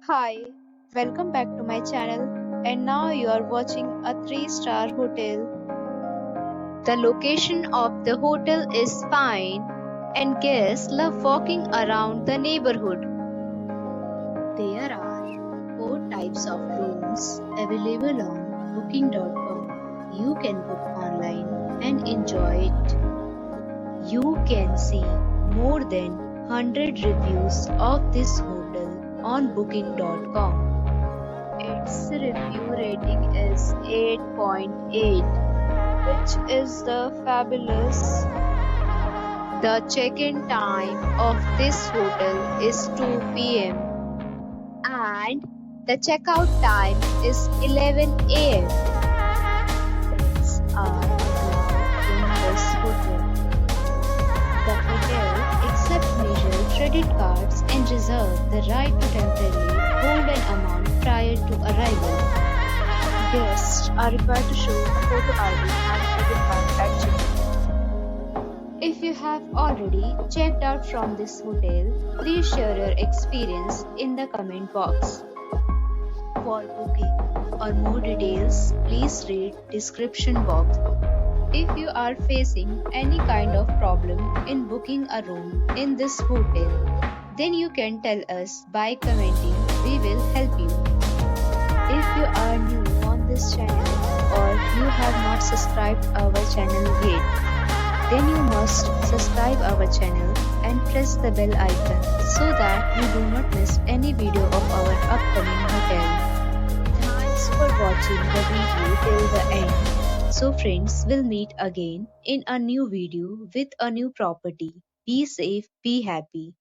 Hi, welcome back to my channel. And now you are watching a 3-star hotel. The location of the hotel is fine and guests love walking around the neighborhood. There are 4 types of rooms available on booking.com. You can book online and enjoy it. You can see more than 100 reviews of this hotel on booking.com. Its review rating is 8.8, which is the fabulous. The check-in time of this hotel is 2 p.m. and the checkout time is 11 a.m. Pets are allowed in this hotel. The hotel accepts major credit cards and reserves the right to temporarily hold an amount prior to arrival. Guests are required to show a photo ID and credit card at check-in. If you have already checked out from this hotel, please share your experience in the comment box. For booking or more details, please read description box. If you are facing any kind of problem in booking a room in this hotel, then you can tell us by commenting. We will help you. If you are new on this channel or you have not subscribed our channel yet, then you must subscribe our channel and press the bell icon so that you do not miss any video of our upcoming hotel. Thanks for watching the video till the end. So friends, we'll meet again in a new video with a new property. Be safe, be happy.